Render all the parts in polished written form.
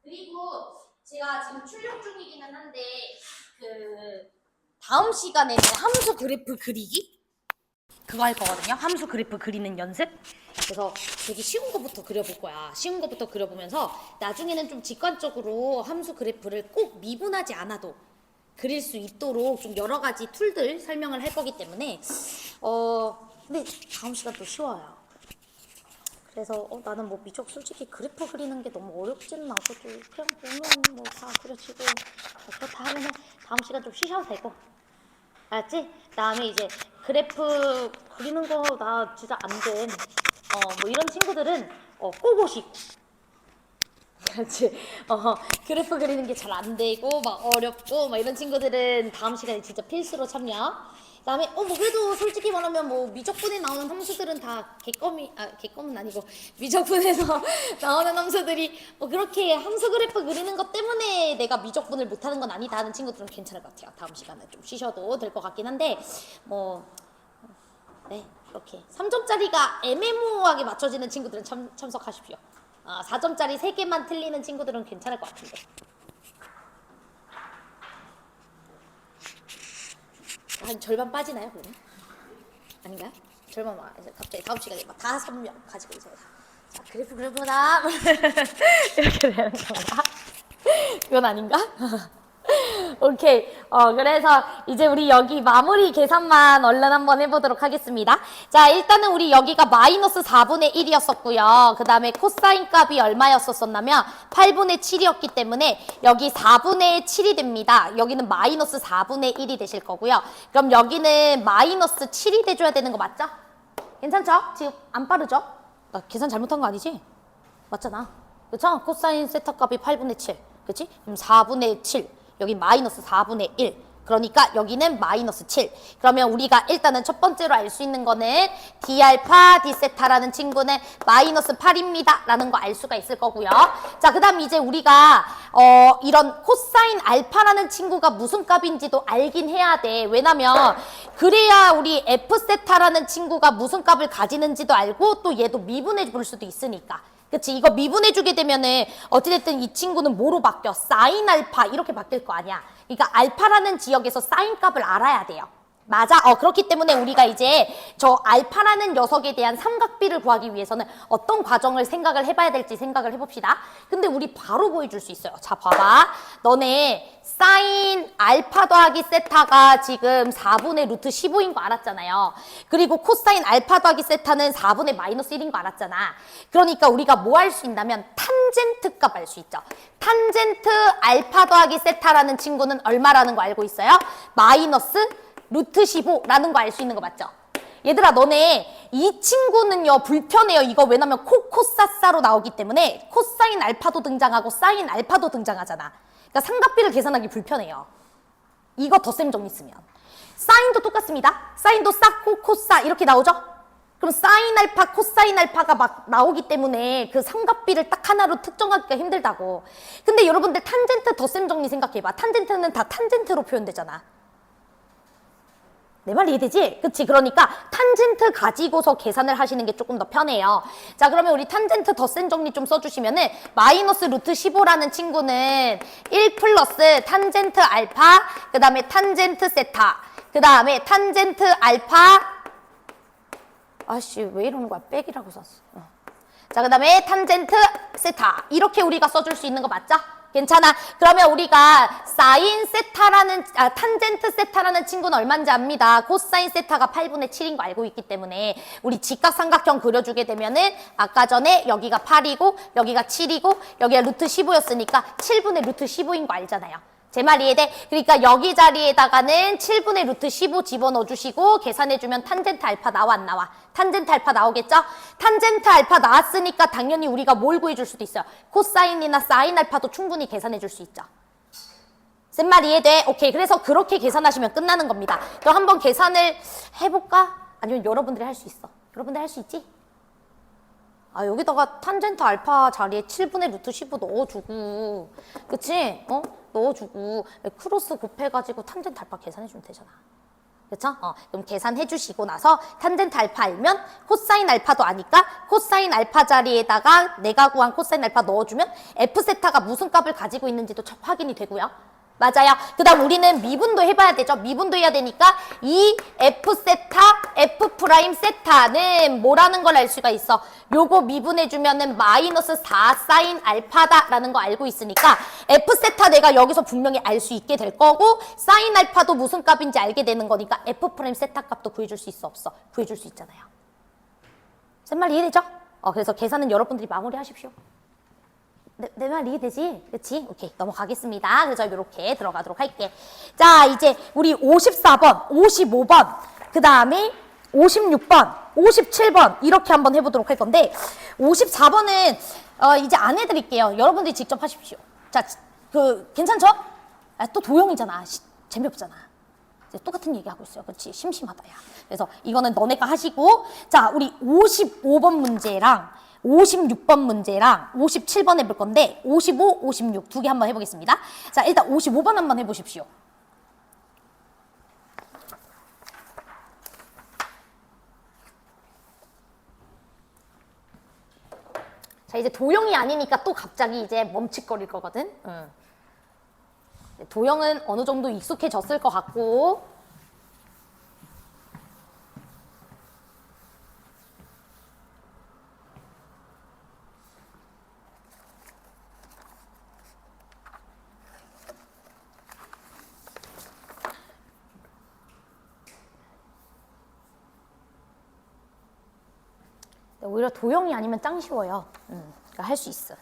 그리고 제가 지금 출력 중이기는 한데 다음 시간에는 함수 그래프 그리기? 그거 할 거거든요. 함수 그래프 그리는 연습. 그래서 되게 쉬운 거부터 그려볼 거야. 쉬운 거부터 그려보면서 나중에는 좀 직관적으로 함수 그래프를 꼭 미분하지 않아도 그릴 수 있도록 좀 여러 가지 툴들 설명을 할 거기 때문에 근데 다음 시간 또 쉬워요. 그래서 나는 뭐 미적 솔직히 그래프 그리는 게 너무 어렵지는 않고 좀 그냥 보면 뭐 다 그려지고 그렇다 하면은 다음 시간 좀 쉬셔도 되고 알았지? 다음에 이제 그래프 그리는 거 나 진짜 안 돼. 뭐 이런 친구들은 꼭 오시고 그렇지. 그래프 그리는 게 잘 안 되고 막 어렵고 막 이런 친구들은 다음 시간에 진짜 필수로 참여. 그다음에 뭐 그래도 솔직히 말하면 뭐 미적분에 나오는 함수들은 다 개껌은 아니고 미적분에서 나오는 함수들이 뭐 그렇게 함수 그래프 그리는 것 때문에 내가 미적분을 못하는 건 아니다 하는 친구들은 괜찮을 것 같아요. 다음 시간에 좀 쉬셔도 될 것 같긴 한데 네 이렇게 3점짜리가 애매모호하게 맞춰지는 친구들은 참석하십시오. 4점짜리 3개만 틀리는 친구들은 괜찮을 것 같은데. 한 절반 빠지나요, 그러면? 아닌가요? 절반 이제 갑자기 다음 시간에 막 5명 가지고 있어요. 자, 그래프구나. 이렇게 되는 건가? 그건 아닌가? 오케이. 그래서 이제 우리 여기 마무리 계산만 얼른 한번 해보도록 하겠습니다. 자, 일단은 우리 여기가 마이너스 4분의 1이었었고요. 그 다음에 코사인 값이 얼마였었냐면 8분의 7이었기 때문에 여기 4분의 7이 됩니다. 여기는 마이너스 4분의 1이 되실 거고요. 그럼 여기는 마이너스 7이 돼줘야 되는 거 맞죠? 괜찮죠? 지금 안 빠르죠? 나 계산 잘못한 거 아니지? 맞잖아. 그쵸? 코사인 세타 값이 8분의 7. 그치? 그럼 4분의 7. 여기 마이너스 4분의 1. 그러니까 여기는 마이너스 7. 그러면 우리가 일단은 첫 번째로 알 수 있는 거는 D알파, D세타라는 친구는 마이너스 8입니다. 라는 거 알 수가 있을 거고요. 자, 그 다음 이제 우리가 이런 코사인 알파라는 친구가 무슨 값인지도 알긴 해야 돼. 왜냐면 그래야 우리 F세타라는 친구가 무슨 값을 가지는지도 알고 또 얘도 미분해 볼 수도 있으니까. 그치? 이거 미분해주게 되면은 어찌됐든 이 친구는 뭐로 바뀌어? 사인 알파 이렇게 바뀔 거 아니야. 그러니까 알파라는 지역에서 사인 값을 알아야 돼요. 맞아? 그렇기 때문에 우리가 이제 저 알파라는 녀석에 대한 삼각비를 구하기 위해서는 어떤 과정을 생각을 해봐야 될지 생각을 해봅시다. 근데 우리 바로 보여줄 수 있어요. 자, 봐봐. 너네 사인 알파 더하기 세타가 지금 4분의 루트 15인 거 알았잖아요. 그리고 코사인 알파 더하기 세타는 4분의 마이너스 1인 거 알았잖아. 그러니까 우리가 뭐 할 수 있냐면 탄젠트 값 알 수 있죠. 탄젠트 알파 더하기 세타라는 친구는 얼마라는 거 알고 있어요? 마이너스 루트 15라는 거 알 수 있는 거 맞죠? 얘들아 너네 이 친구는요 불편해요. 이거 왜냐면 코사사로 나오기 때문에 코사인 알파도 등장하고 사인 알파도 등장하잖아. 그러니까 삼각비를 계산하기 불편해요. 이거 덧셈 정리 쓰면. 사인도 똑같습니다. 사인도 싹 코사 이렇게 나오죠? 그럼 사인 알파, 코사인 알파가 막 나오기 때문에 그 삼각비를 딱 하나로 특정하기가 힘들다고. 근데 여러분들 탄젠트 덧셈 정리 생각해봐. 탄젠트는 다 탄젠트로 표현되잖아. 내 말 이해되지? 그치? 그러니까 탄젠트 가지고서 계산을 하시는 게 조금 더 편해요. 자, 그러면 우리 탄젠트 덧셈 정리 좀 써주시면은 마이너스 루트 15라는 친구는 1 플러스 탄젠트 알파, 그 다음에 탄젠트 세타, 그 다음에 탄젠트 알파, 아씨 왜 이러는 거야? 백이라고 썼어. 자, 그 다음에 탄젠트 세타 이렇게 우리가 써줄 수 있는 거 맞죠? 괜찮아. 그러면 우리가 사인 세타라는 탄젠트 세타라는 친구는 얼마인지 압니다. 코사인 세타가 8분의 7인 거 알고 있기 때문에 우리 직각삼각형 그려주게 되면은 아까 전에 여기가 8이고 여기가 7이고 여기가 루트 15였으니까 7분의 루트 15인 거 알잖아요. 제 말 이해돼? 그러니까 여기 자리에다가는 7분의 루트 15 집어넣어주시고 계산해주면 탄젠트 알파 나와 안 나와? 탄젠트 알파 나오겠죠? 탄젠트 알파 나왔으니까 당연히 우리가 뭘 구해줄 수도 있어요. 코사인이나 사인 알파도 충분히 계산해줄 수 있죠. 제 말 이해돼? 오케이. 그래서 그렇게 계산하시면 끝나는 겁니다. 그럼 한번 계산을 해볼까? 아니면 여러분들이 할 수 있어? 여러분들 할 수 있지? 여기다가 탄젠트 알파 자리에 7분의 루트 15 넣어주고 그치? 넣어주고 크로스 곱해가지고 탄젠트 알파 계산해주면 되잖아. 그렇죠? 그럼 계산해 주시고 나서 탄젠트 알파 알면 코사인 알파도 아니까 코사인 알파 자리에다가 내가 구한 코사인 알파 넣어주면 F세타가 무슨 값을 가지고 있는지도 확인이 되고요. 맞아요. 그 다음 우리는 미분도 해봐야 되죠. 미분도 해야 되니까 이 F세타, F'라임 세타는 뭐라는 걸 알 수가 있어. 요거 미분해주면은 마이너스 4 사인 알파다라는 거 알고 있으니까 F세타 내가 여기서 분명히 알 수 있게 될 거고 사인 알파도 무슨 값인지 알게 되는 거니까 F'라임 세타 값도 구해줄 수 있어 없어? 구해줄 수 있잖아요. 쌤 말 이해되죠? 그래서 계산은 여러분들이 마무리 하십시오. 내 말 이해되지? 그치? 오케이. 넘어가겠습니다. 그래서 이렇게 들어가도록 할게. 자, 이제 우리 54번, 55번, 그 다음에 56번, 57번 이렇게 한번 해보도록 할 건데 54번은 이제 안 해드릴게요. 여러분들이 직접 하십시오. 자, 괜찮죠? 또 도형이잖아. 재미없잖아. 이제 똑같은 얘기하고 있어요. 그렇지? 심심하다, 야. 그래서 이거는 너네가 하시고 자, 우리 55번 문제랑 56번 문제랑 57번 해볼 건데 55, 56 두 개 한번 해보겠습니다. 자, 일단 55번 한번 해보십시오. 자, 이제 도형이 아니니까 또 갑자기 이제 멈칫거릴 거거든. 도형은 어느 정도 익숙해졌을 것 같고 오히려 도형이 아니면 짱 쉬워요. 그러니까 할 수 있어.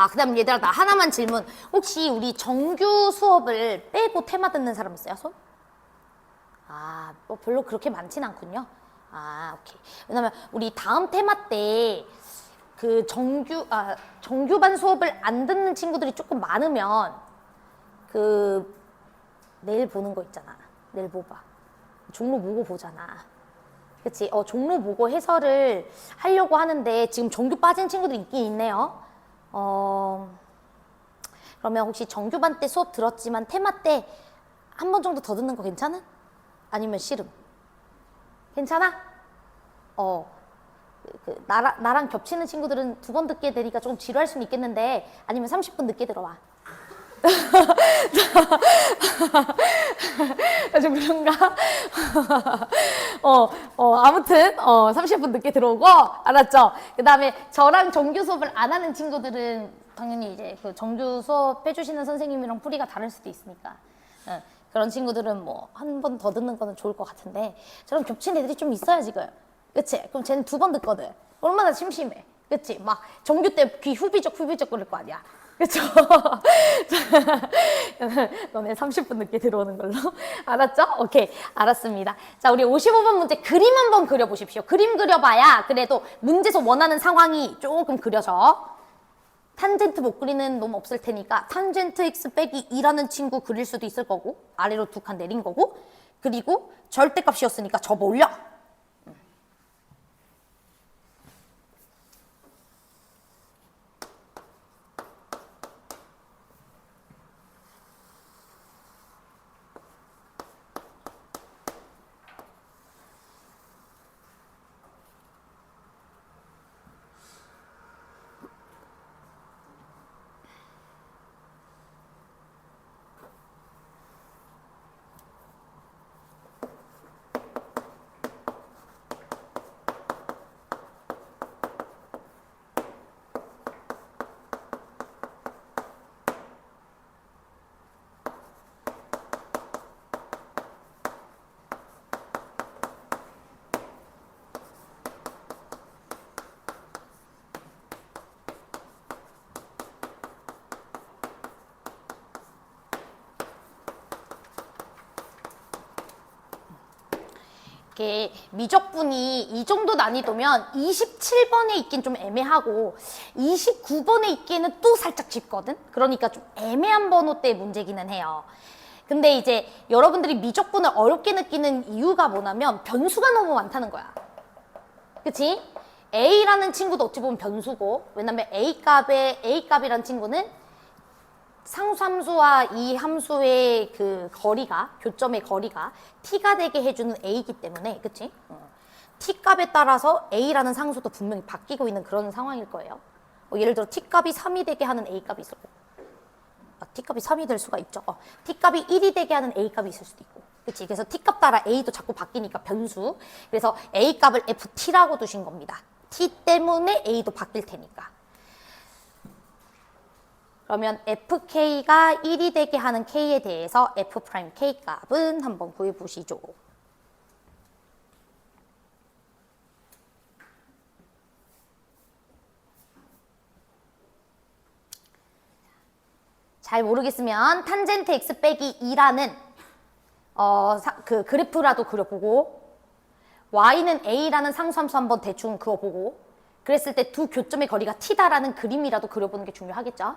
그 다음 얘들아 나 하나만 질문. 혹시 우리 정규 수업을 빼고 테마 듣는 사람 있어요? 손? 뭐 별로 그렇게 많진 않군요. 오케이. 왜냐면 우리 다음 테마 때 그 정규반 수업을 안 듣는 친구들이 조금 많으면 내일 보는 거 있잖아. 내일 뭐 봐? 종로 보고 보잖아. 그치? 종로 보고 해설을 하려고 하는데 지금 정규 빠진 친구들이 있긴 있네요. 그러면 혹시 정규반 때 수업 들었지만 테마 때 한 번 정도 더 듣는 거 괜찮아? 아니면 싫음? 괜찮아? 나랑 겹치는 친구들은 두 번 듣게 되니까 좀 지루할 수는 있겠는데 아니면 30분 늦게 들어와. 좀 그런가? 아무튼 30분 늦게 들어오고 알았죠? 그 다음에 저랑 정규 수업을 안 하는 친구들은 당연히 이제 그 정규 수업 해주시는 선생님이랑 풀이가 다를 수도 있으니까 그런 친구들은 뭐 한 번 더 듣는 거는 좋을 것 같은데 저랑 겹친 애들이 좀 있어야 지금. 그치? 그럼 쟤는 두 번 듣거든. 얼마나 심심해. 그치? 막 정규 때 귀 후비적 거릴 거 아니야. 그쵸? 너네 30분 늦게 들어오는 걸로. 알았죠? 오케이. 알았습니다. 자, 우리 55번 문제 그림 한번 그려보십시오. 그림 그려봐야 그래도 문제에서 원하는 상황이 조금 그려져. 탄젠트 못 그리는 놈 없을 테니까 탄젠트 x 빼기 2라는 친구 그릴 수도 있을 거고 아래로 두 칸 내린 거고 그리고 절대값이었으니까 접어 올려. 이렇게 미적분이 이 정도 난이도면 27번에 있긴 좀 애매하고 29번에 있기에는 또 살짝 쉽거든? 그러니까 좀 애매한 번호대의 문제기는 해요. 근데 이제 여러분들이 미적분을 어렵게 느끼는 이유가 뭐냐면 변수가 너무 많다는 거야. 그치? A라는 친구도 어찌 보면 변수고, 왜냐면 A값이라는 친구는 상수함수와 이 함수의 그 거리가, 교점의 거리가 t가 되게 해주는 A이기 때문에, 그치? t값에 따라서 A라는 상수도 분명히 바뀌고 있는 그런 상황일 거예요. 예를 들어 t값이 3이 되게 하는 A값이 있을 거고, t값이 3이 될 수가 있죠. t값이 1이 되게 하는 A값이 있을 수도 있고. 그치? 그래서 t값 따라 A도 자꾸 바뀌니까 변수. 그래서 A값을 ft라고 두신 겁니다. t 때문에 A도 바뀔 테니까. 그러면 fk가 1이 되게 하는 k에 대해서 f'k 값은 한번 구해보시죠. 잘 모르겠으면 탄젠트 x 빼기 2라는 그 그래프라도 그려보고, y는 a라는 상수함수 한번 대충 그어보고, 그랬을 때 두 교점의 거리가 t다라는 그림이라도 그려보는 게 중요하겠죠.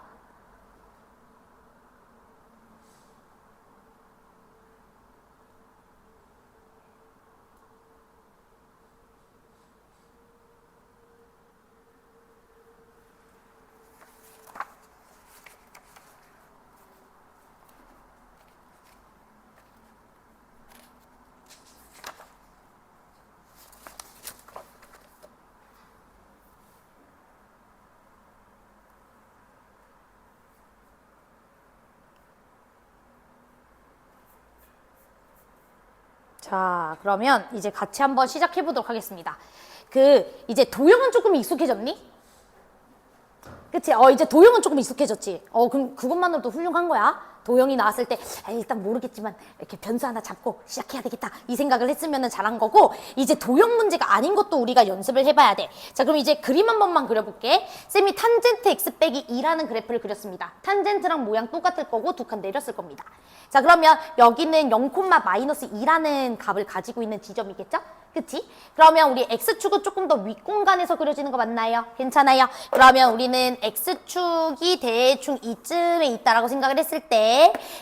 자, 그러면 이제 같이 한번 시작해 보도록 하겠습니다. 이제 도형은 조금 익숙해졌니? 그치? 이제 도형은 조금 익숙해졌지? 그럼 그것만으로도 훌륭한 거야. 도형이 나왔을 때, 일단 모르겠지만, 이렇게 변수 하나 잡고 시작해야 되겠다. 이 생각을 했으면 잘한 거고, 이제 도형 문제가 아닌 것도 우리가 연습을 해봐야 돼. 자, 그럼 이제 그림 한 번만 그려볼게. 쌤이 탄젠트 x 빼기 2라는 그래프를 그렸습니다. 탄젠트랑 모양 똑같을 거고, 두 칸 내렸을 겁니다. 자, 그러면 여기는 0,-2라는 값을 가지고 있는 지점이겠죠? 그치? 그러면 우리 x축은 조금 더 윗공간에서 그려지는 거 맞나요? 괜찮아요? 그러면 우리는 x축이 대충 이쯤에 있다라고 생각을 했을 때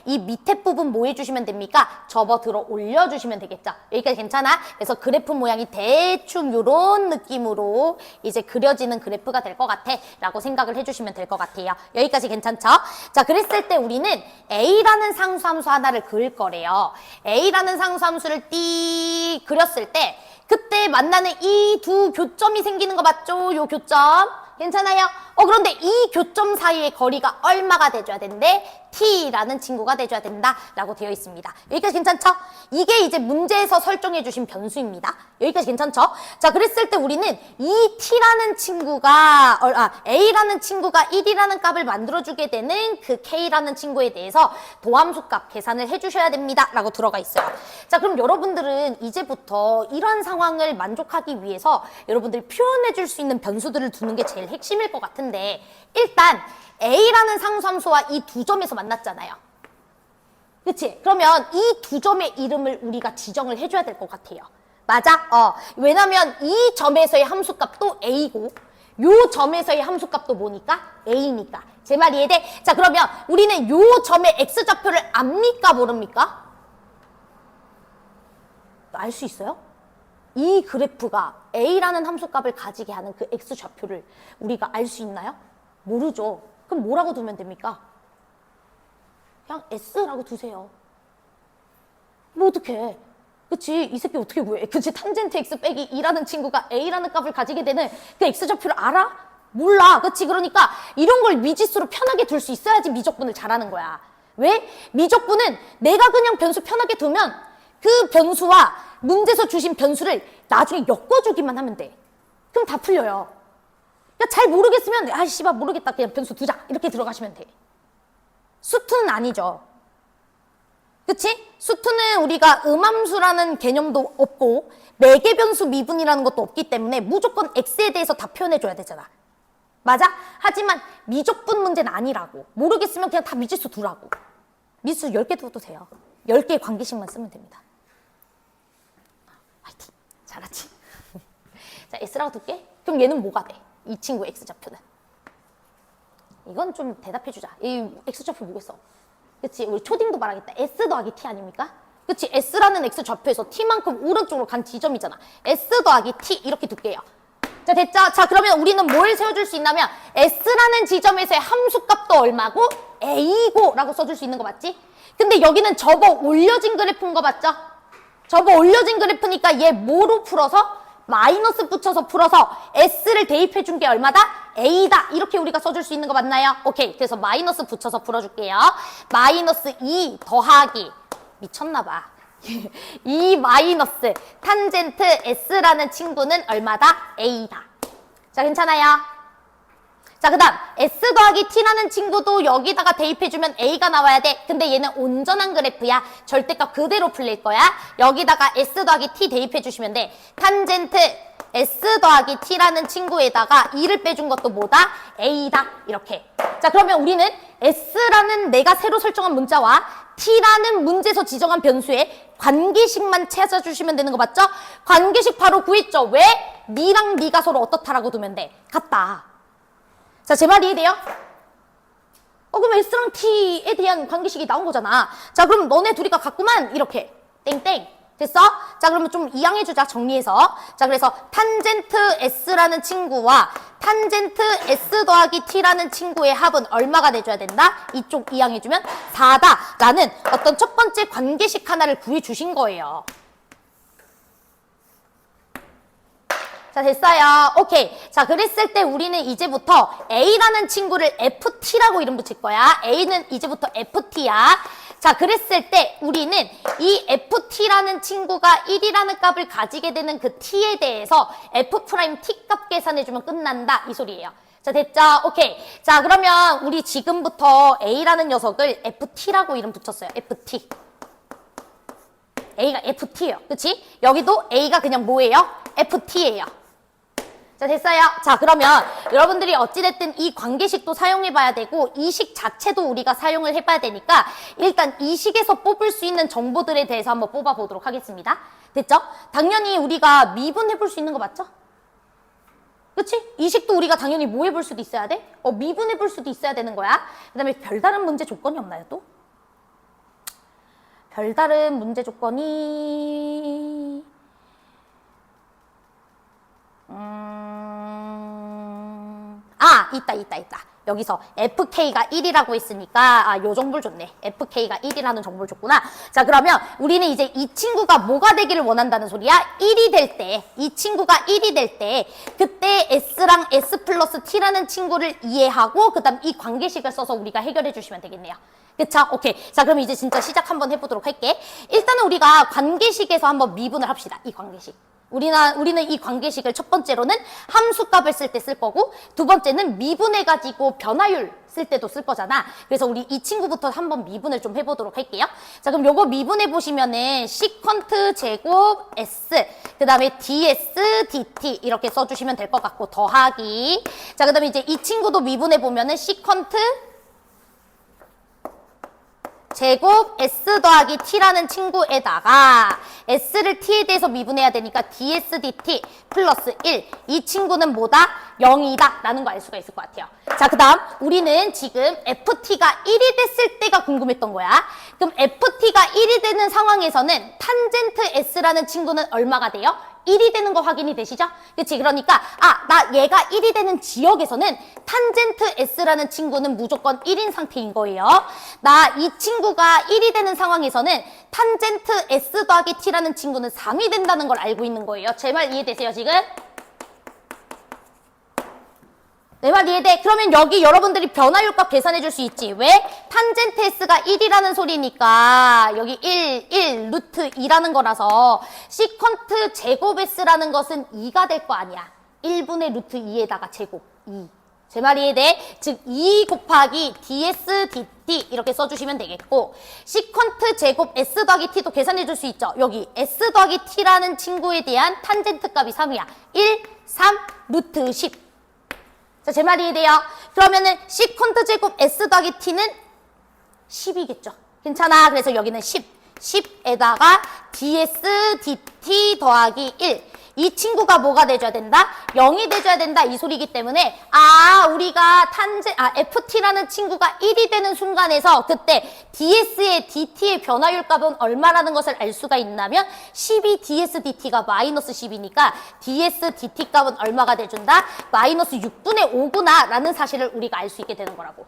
이 밑에 부분 뭐 해주시면 됩니까? 접어 들어 올려주시면 되겠죠? 여기까지 괜찮아? 그래서 그래프 모양이 대충 요런 느낌으로 이제 그려지는 그래프가 될 것 같아 라고 생각을 해주시면 될 것 같아요. 여기까지 괜찮죠? 자, 그랬을 때 우리는 A라는 상수함수 하나를 그릴 거래요. A라는 상수함수를 띠 그렸을 때 그때 만나는 이 두 교점이 생기는 거 맞죠? 요 교점. 괜찮아요? 그런데 이 교점 사이의 거리가 얼마가 돼줘야 된대? t라는 친구가 돼줘야 된다라고 되어 있습니다. 여기까지 괜찮죠? 이게 이제 문제에서 설정해 주신 변수입니다. 여기까지 괜찮죠? 자, 그랬을 때 우리는 이 t라는 친구가 a라는 친구가 1이라는 값을 만들어주게 되는 그 k라는 친구에 대해서 도함수 값 계산을 해주셔야 됩니다 라고 들어가 있어요. 자, 그럼 여러분들은 이제부터 이런 상황을 만족하기 위해서 여러분들이 표현해 줄 수 있는 변수들을 두는 게 제일 핵심일 것 같은데, 일단 A라는 상수함수와 이 두 점에서 만났잖아요. 그치? 그러면 이 두 점의 이름을 우리가 지정을 해줘야 될 것 같아요. 맞아? 왜냐면 이 점에서의 함수값도 A고 요 점에서의 함수값도 뭐니까? A니까. 제 말 이해돼? 자, 그러면 우리는 요 점의 X좌표를 압니까? 모릅니까? 알 수 있어요? 이 그래프가 A라는 함수값을 가지게 하는 그 X좌표를 우리가 알 수 있나요? 모르죠. 그럼 뭐라고 두면 됩니까? 그냥 S라고 두세요. 뭐 어떡해. 그치? 이 새끼 어떻게 구해? 그치? 탄젠트 X 빼기 2라는 친구가 A라는 값을 가지게 되는 그 X좌표를 알아? 몰라. 그치? 그러니까 이런 걸 미지수로 편하게 둘 수 있어야지 미적분을 잘하는 거야. 왜? 미적분은 내가 그냥 변수 편하게 두면 그 변수와 문제에서 주신 변수를 나중에 엮어주기만 하면 돼. 그럼 다 풀려요. 그러니까 잘 모르겠으면 씨발 모르겠다 그냥 변수 두자 이렇게 들어가시면 돼. 수투는 아니죠. 그치? 수투는 우리가 음함수라는 개념도 없고 매개 변수 미분이라는 것도 없기 때문에 무조건 x에 대해서 다 표현해줘야 되잖아. 맞아? 하지만 미적분 문제는 아니라고. 모르겠으면 그냥 다 미지수 두라고. 미지수 10개 두어도 돼요. 10개의 관계식만 쓰면 됩니다. 화이팅. 잘하지? 자, S라고 둘게. 그럼 얘는 뭐가 돼? 이 친구 X좌표는. 이건 좀 대답해주자. 이 X좌표 뭐겠어? 그치? 우리 초딩도 말하겠다. S 더하기 T 아닙니까? 그치? S라는 X좌표에서 T만큼 오른쪽으로 간 지점이잖아. S 더하기 T 이렇게 둘게요. 자, 됐죠? 자, 그러면 우리는 뭘 세워줄 수 있냐면 S라는 지점에서의 함수값도 얼마고 A고 라고 써줄 수 있는 거 맞지? 근데 여기는 접어 올려진 그래프인 거 맞죠? 접어 올려진 그래프니까 얘 뭐로 풀어서? 마이너스 붙여서 풀어서 S를 대입해 준 게 얼마다? A다. 이렇게 우리가 써줄 수 있는 거 맞나요? 오케이. 그래서 마이너스 붙여서 풀어줄게요. 마이너스 2 더하기 미쳤나 봐. 2 마이너스 탄젠트 S라는 친구는 얼마다? A다. 자, 괜찮아요? 자, 그 다음 S 더하기 T라는 친구도 여기다가 대입해주면 A가 나와야 돼. 근데 얘는 온전한 그래프야. 절대값 그대로 풀릴 거야. 여기다가 S 더하기 T 대입해주시면 돼. 탄젠트 S 더하기 T라는 친구에다가 2를 빼준 것도 뭐다? A다. 이렇게. 자, 그러면 우리는 S라는 내가 새로 설정한 문자와 T라는 문제에서 지정한 변수의 관계식만 찾아주시면 되는 거 맞죠? 관계식 바로 구했죠? 왜? 니랑 니가 서로 어떻다라고 두면 돼? 같다. 자, 제 말 이해돼요? 그럼 S랑 T에 대한 관계식이 나온 거잖아. 자, 그럼 너네 둘이가 같구만. 이렇게. 땡땡. 됐어? 자, 그러면 좀 이항해주자. 정리해서. 자, 그래서 탄젠트 S라는 친구와 탄젠트 S 더하기 T라는 친구의 합은 얼마가 돼줘야 된다? 이쪽 이항해주면 4다. 라는 어떤 첫 번째 관계식 하나를 구해주신 거예요. 자, 됐어요. 오케이. 자, 그랬을 때 우리는 이제부터 A라는 친구를 FT라고 이름 붙일 거야. A는 이제부터 FT야. 자, 그랬을 때 우리는 이 FT라는 친구가 1이라는 값을 가지게 되는 그 T에 대해서 F'T 값 계산해주면 끝난다. 이 소리예요. 자, 됐죠? 오케이. 자, 그러면 우리 지금부터 A라는 녀석을 FT라고 이름 붙였어요. FT. A가 FT예요. 그치? 여기도 A가 그냥 뭐예요? FT예요. 자, 됐어요? 자, 그러면 여러분들이 어찌됐든 이 관계식도 사용해봐야 되고 이 식 자체도 우리가 사용을 해봐야 되니까 일단 이 식에서 뽑을 수 있는 정보들에 대해서 한번 뽑아보도록 하겠습니다. 됐죠? 당연히 우리가 미분해볼 수 있는 거 맞죠? 그치? 이 식도 우리가 당연히 뭐 해볼 수도 있어야 돼? 미분해볼 수도 있어야 되는 거야. 그 다음에 별다른 문제 조건이 없나요, 또? 별다른 문제 조건이... 있다. 여기서 FK가 1이라고 했으니까 요 정보를 줬네. FK가 1이라는 정보를 줬구나. 자, 그러면 우리는 이제 이 친구가 뭐가 되기를 원한다는 소리야? 1이 될 때, 이 친구가 1이 될 때 그때 S랑 S 플러스 T라는 친구를 이해하고 그 다음 이 관계식을 써서 우리가 해결해 주시면 되겠네요. 그쵸? 오케이. 자, 그럼 이제 진짜 시작 한번 해보도록 할게. 일단은 우리가 관계식에서 한번 미분을 합시다. 이 관계식. 우리는 이 관계식을 첫 번째로는 함수값을 쓸 때 쓸 거고 두 번째는 미분해가지고 변화율 쓸 때도 쓸 거잖아. 그래서 우리 이 친구부터 한번 미분을 좀 해보도록 할게요. 자, 그럼 요거 미분해보시면은 시컨트 제곱 S 그 다음에 ds dt 이렇게 써주시면 될 것 같고 더하기 자, 그 다음에 이제 이 친구도 미분해보면은 시컨트 제곱 S 더하기 T라는 친구에다가 S를 T에 대해서 미분해야 되니까 ds dt 플러스 1 이 친구는 뭐다? 0이다 라는 거 알 수가 있을 것 같아요. 자, 그 다음 우리는 지금 FT가 1이 됐을 때가 궁금했던 거야. 그럼 FT가 1이 되는 상황에서는 탄젠트 S라는 친구는 얼마가 돼요? 1이 되는 거 확인이 되시죠? 그치? 그러니까 나 얘가 1이 되는 지역에서는 탄젠트 S라는 친구는 무조건 1인 상태인 거예요. 나 이 친구가 1이 되는 상황에서는 탄젠트 S 더하기 T라는 친구는 3이 된다는 걸 알고 있는 거예요. 제 말 이해되세요, 지금? 내 말 이해돼? 그러면 여기 여러분들이 변화율값 계산해 줄 수 있지. 왜? 탄젠트 S가 1이라는 소리니까 여기 1 루트 2라는 거라서 시컨트 제곱 S라는 것은 2가 될 거 아니야. 1분의 루트 2에다가 제곱 2. 제 말 이해돼? 즉 2 곱하기 ds dt 이렇게 써주시면 되겠고 시컨트 제곱 S 더하기 T도 계산해 줄 수 있죠. 여기 S 더하기 T라는 친구에 대한 탄젠트 값이 3이야. 1, 3, 루트 10. 자, 제 말이 이해돼요? 그러면은 시컨트 제곱 S 더하기 T는 10이겠죠. 괜찮아. 그래서 여기는 10. 10에다가 ds dt 더하기 1. 이 친구가 뭐가 돼줘야 된다? 0이 돼줘야 된다 이 소리이기 때문에 우리가 ft라는 친구가 1이 되는 순간에서 그때 ds의 dt의 변화율 값은 얼마라는 것을 알 수가 있냐면 12 ds dt가 마이너스 10이니까 ds dt 값은 얼마가 돼준다? 마이너스 6분의 5구나 라는 사실을 우리가 알 수 있게 되는 거라고.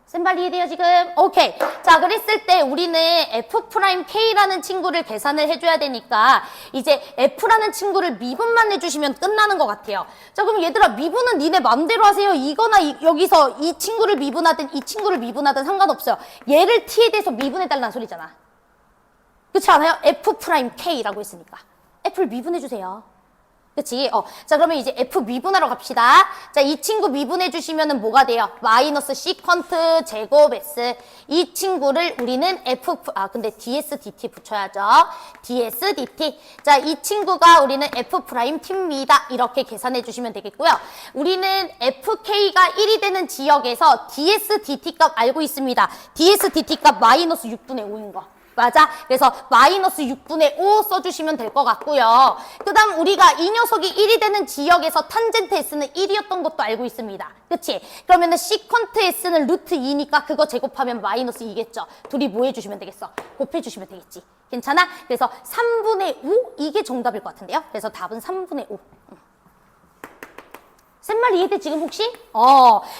쌤발 이해돼요 지금? 오케이. 자, 그랬을 때 우리는 f'k라는 친구를 계산을 해줘야 되니까 이제 f라는 친구를 미분만 해주시면 끝나는 것 같아요. 자, 그럼 얘들아 미분은 니네 맘대로 하세요. 이거나 여기서 이 친구를 미분하든 이 친구를 미분하든 상관없어요. 얘를 t에 대해서 미분해달라는 소리잖아. 그렇지 않아요? f'k라고 했으니까. f를 미분해주세요. 그치? 자, 그러면 이제 f 미분하러 갑시다. 자, 이 친구 미분해 주시면은 뭐가 돼요? 마이너스 시컨트 제곱 s. 이 친구를 우리는 근데 ds dt 붙여야죠. ds dt. 자, 이 친구가 우리는 f 프라임 t입니다. 이렇게 계산해 주시면 되겠고요. 우리는 fk가 1이 되는 지역에서 ds dt 값 알고 있습니다. ds dt 값 마이너스 6분의 5인 거. 맞아? 그래서 마이너스 6분의 5 써주시면 될 것 같고요. 그 다음 우리가 이 녀석이 1이 되는 지역에서 탄젠트 S는 1이었던 것도 알고 있습니다. 그치? 그러면은 시컨트 S는 루트 2니까 그거 제곱하면 마이너스 2겠죠. 둘이 뭐 해주시면 되겠어? 곱해주시면 되겠지. 괜찮아? 그래서 3분의 5? 이게 정답일 것 같은데요? 그래서 답은 3분의 5. 쌤말 이해돼 지금 혹시?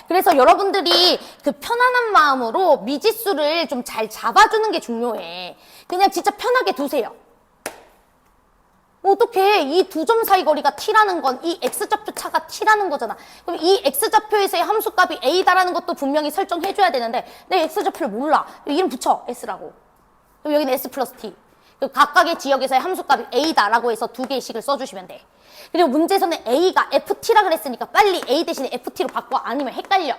그래서 여러분들이 그 편안한 마음으로 미지수를 좀 잘 잡아주는 게 중요해. 그냥 진짜 편하게 두세요. 어떡해. 이 두 점 사이 거리가 t라는 건 이 x좌표 차가 t라는 거잖아. 그럼 이 x좌표에서의 함수값이 a다라는 것도 분명히 설정해줘야 되는데 내 x좌표를 몰라. 이름 붙여. s라고. 그럼 여기는 s 플러스 t. 각각의 지역에서의 함수값이 a다라고 해서 두 개의 식을 써주시면 돼. 그리고 문제에서는 a가 ft라 그랬으니까 빨리 a 대신에 ft로 바꿔. 아니면 헷갈려.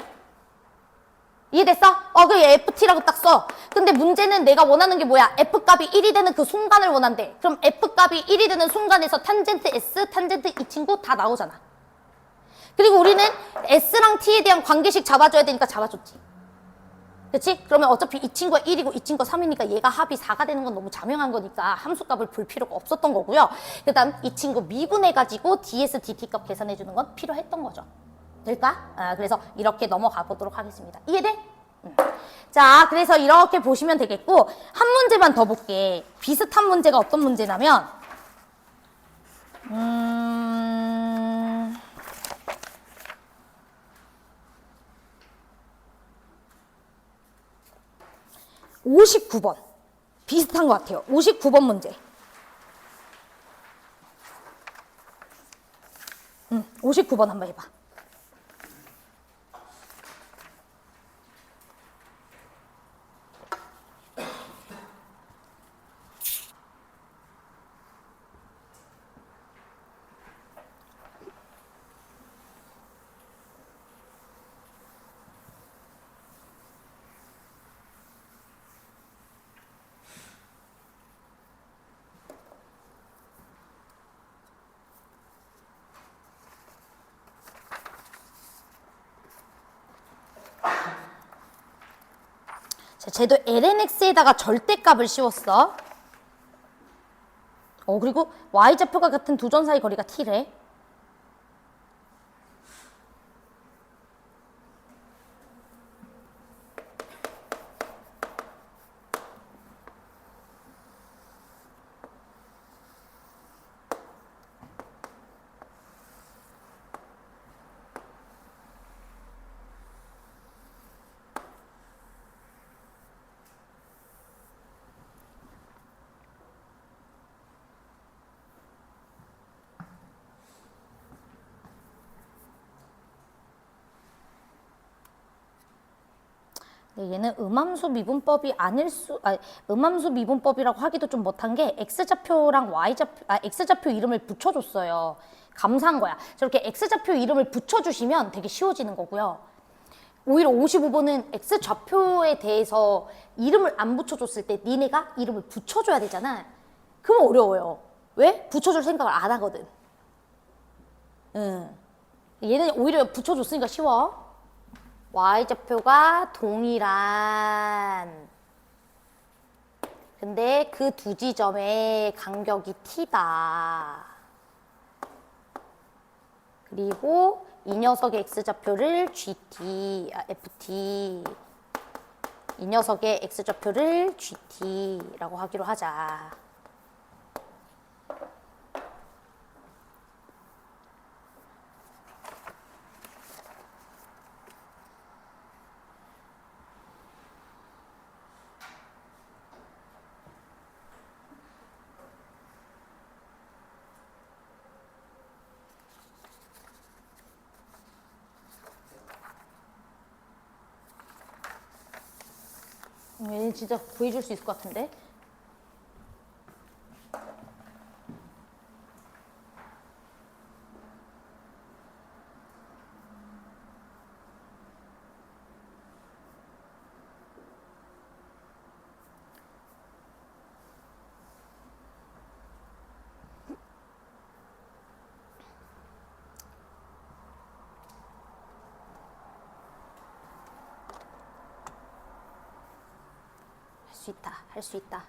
이해됐어? 그래 ft라고 딱 써. 근데 문제는 내가 원하는 게 뭐야? f값이 1이 되는 그 순간을 원한대. 그럼 f값이 1이 되는 순간에서 탄젠트 s, 탄젠트 이 친구 다 나오잖아. 그리고 우리는 s랑 t에 대한 관계식 잡아줘야 되니까 잡아줬지. 그치? 그러면 어차피 이 친구가 1이고 이 친구가 3이니까 얘가 합이 4가 되는 건 너무 자명한 거니까 함수값을 볼 필요가 없었던 거고요. 그 다음 이 친구 미분해가지고 ds, dt 값 계산해주는 건 필요했던 거죠. 될까? 그래서 이렇게 넘어가 보도록 하겠습니다. 이해돼? 자, 그래서 이렇게 보시면 되겠고 한 문제만 더 볼게. 비슷한 문제가 어떤 문제냐면 59번. 비슷한 것 같아요. 59번 문제. 59번 한번 해봐. 자, 쟤도 lnx에다가 절대값을 씌웠어. 그리고 y좌표가 같은 두 점 사이 거리가 t래. 얘는 음함수 미분법이 음함수 미분법이라고 하기도 좀 못한 게 x좌표랑 x좌표 이름을 붙여줬어요. 감사한 거야. 저렇게 x좌표 이름을 붙여주시면 되게 쉬워지는 거고요. 오히려 55번은 x좌표에 대해서 이름을 안 붙여줬을 때 니네가 이름을 붙여줘야 되잖아. 그럼 어려워요. 왜? 붙여줄 생각을 안 하거든. 얘는 오히려 붙여줬으니까 쉬워. y좌표가 동일한 근데 그 두 지점의 간격이 t다. 그리고 이 녀석의 x좌표를 ft, 이 녀석의 x좌표를 gt라고 하기로 하자. 얘는 진짜 보여줄 수 있을 것 같은데? 할 수 있다.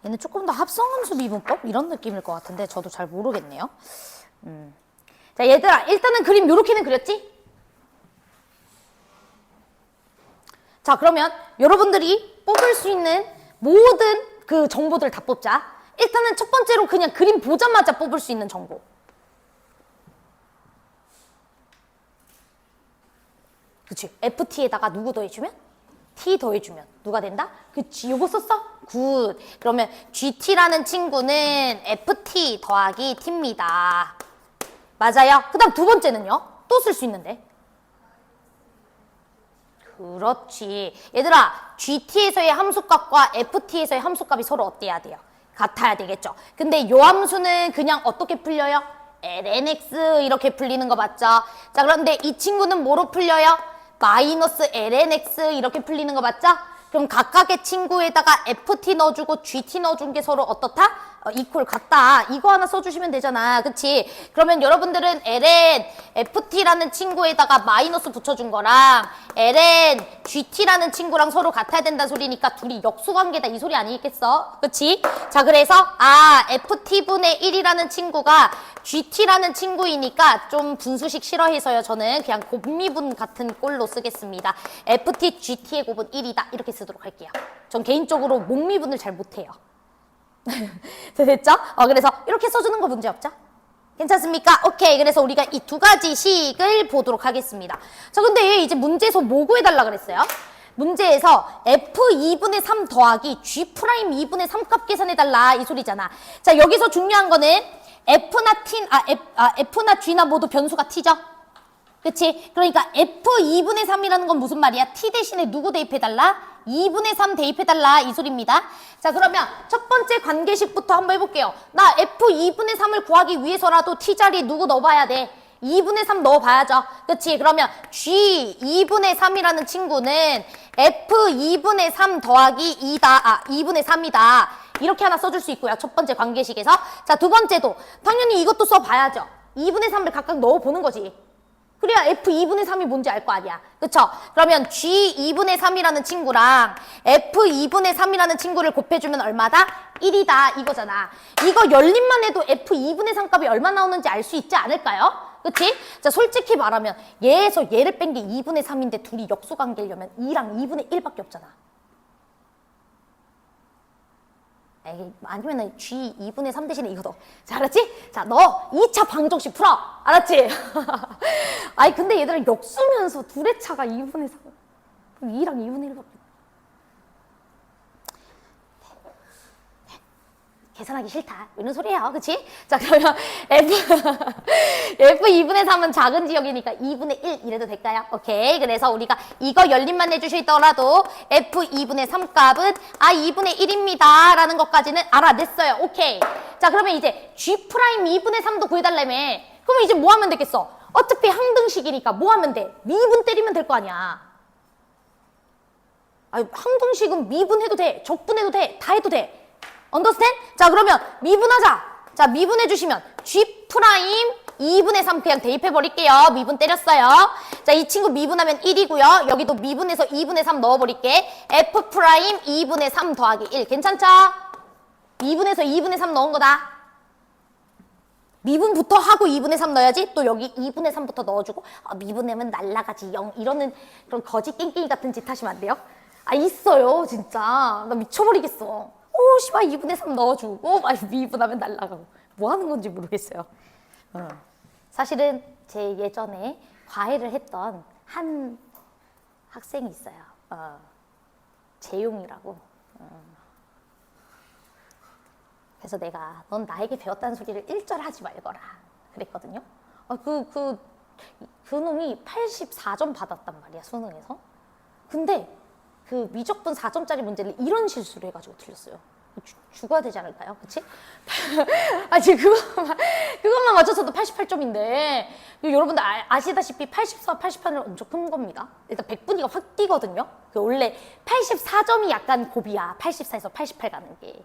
얘는 조금 더 합성함수 미분법? 이런 느낌일 것 같은데 저도 잘 모르겠네요. 자, 얘들아, 일단은 그림 요렇게는 그렸지? 자, 그러면 여러분들이 뽑을 수 있는 모든 그 정보들 다 뽑자. 일단은 첫 번째로 그냥 그림 보자마자 뽑을 수 있는 정보. 그치? FT에다가 누구 더해주면? T 더해주면 누가 된다? 그치, 요거 썼어? 굿. 그러면 GT라는 친구는 FT 더하기 T입니다. 맞아요? 그 다음 두 번째는요? 또 쓸 수 있는데. 그렇지. 얘들아, GT에서의 함수값과 FT에서의 함수값이 서로 어때야 돼요? 같아야 되겠죠. 근데 요 함수는 그냥 어떻게 풀려요? lnx 이렇게 풀리는 거 맞죠? 자, 그런데 이 친구는 뭐로 풀려요? 마이너스 lnx 이렇게 풀리는 거 맞죠? 그럼 각각의 친구에다가 ft 넣어주고 gt 넣어준 게 서로 어떻다? 이퀄 같다. 이거 하나 써주시면 되잖아. 그치? 그러면 여러분들은 ln ft라는 친구에다가 마이너스 붙여준 거랑 ln gt라는 친구랑 서로 같아야 된다는 소리니까 둘이 역수관계다 이 소리 아니겠어? 그치? 자, 그래서 ft분의 1이라는 친구가 gt라는 친구이니까 좀 분수식 싫어해서요. 저는 그냥 곱미분 같은 꼴로 쓰겠습니다. ft, gt의 곱은 1이다. 이렇게 쓰도록 할게요. 전 개인적으로 목미분을 잘 못해요. 됐죠? 그래서 이렇게 써주는 거 문제 없죠? 괜찮습니까? 오케이. 그래서 우리가 이 두 가지 식을 보도록 하겠습니다. 자, 근데 이제 문제에서 뭐 구해달라 그랬어요? 문제에서 F2분의 3 더하기 G'2분의 3 값 계산해달라 이 소리잖아. 자, 여기서 중요한 거는 F나 G나 모두 변수가 T죠? 그치? 그러니까 F2분의 3이라는 건 무슨 말이야? T 대신에 누구 대입해달라? 2분의 3 대입해달라 이 소리입니다. 자, 그러면 첫 번째 관계식부터 한번 해볼게요. 나 F2분의 3을 구하기 위해서라도 T자리에 누구 넣어봐야 돼? 2분의 3 넣어봐야죠. 그치? 그러면 G2분의 3이라는 친구는 F2분의 3 더하기 2분의 3이다. 이렇게 하나 써줄 수 있고요. 첫 번째 관계식에서. 자, 두 번째도 당연히 이것도 써봐야죠. 2분의 3을 각각 넣어보는 거지. 그래야 F2분의 3이 뭔지 알 거 아니야. 그쵸? 그러면 G2분의 3이라는 친구랑 F2분의 3이라는 친구를 곱해주면 얼마다? 1이다 이거잖아. 이거 열림만 해도 F2분의 3 값이 얼마 나오는지 알 수 있지 않을까요? 그치? 자, 솔직히 말하면 얘에서 얘를 뺀 게 2분의 3인데 둘이 역수관계려면 2랑 2분의 1밖에 없잖아. 에이, 아니면은 G 2분의 3 대신에 이거 넣어. 자, 알았지? 자, 너 2차 방정식 풀어. 알았지? 아니, 근데 얘들아 역수면서 둘의 차가 2분의 3. 2랑 2분의 1밖에. 계산하기 싫다 이런 소리예요. 그치? 자 그러면 F 2분의 3은 작은 지역이니까 2분의 1 이래도 될까요? 오케이. 그래서 우리가 이거 열림만 해주시더라도 F 2분의 3 값은 2분의 1입니다 라는 것까지는 알아냈어요. 오케이. 자 그러면 이제 G 프라임 2분의 3도 구해달라며. 그러면 이제 뭐 하면 되겠어? 어차피 항등식이니까 뭐 하면 돼? 미분 때리면 될 거 아니야. 항등식은 미분해도 돼, 적분해도 돼, 다 해도 돼. 언더스탠? 자 그러면 미분하자. 자 미분해 주시면 G 프라임 2분의 3 그냥 대입해 버릴게요. 미분 때렸어요. 자 이 친구 미분하면 1이고요. 여기도 미분해서 2분의 3 넣어버릴게. F 프라임 2분의 3 더하기 1 괜찮죠? 미분해서 2분의 3 넣은 거다. 미분부터 하고 2분의 3 넣어야지. 또 여기 2분의 3부터 넣어주고 미분하면 날라가지 0 이러는 그런 거지 깽깽이 같은 짓 하시면 안 돼요? 있어요 진짜. 나 미쳐버리겠어. 오 씨발 2분의 3 넣어주고 미분하면 날라가고 뭐 하는 건지 모르겠어요. 사실은 제 예전에 과외를 했던 한 학생이 있어요. 재용이라고. 그래서 내가 넌 나에게 배웠다는 소리를 1절 하지 말거라 그랬거든요. 그 놈이 84점 받았단 말이야 수능에서. 근데 그 미적분 4점짜리 문제를 이런 실수를 해가지고 틀렸어요. 죽어야 되지 않을까요? 그치? 지금 그것만 맞춰서도 88점인데 여러분들 아시다시피 84, 88은 엄청 큰 겁니다. 일단 100분위가 확 뛰거든요. 원래 84점이 약간 고비야. 84에서 88 가는 게.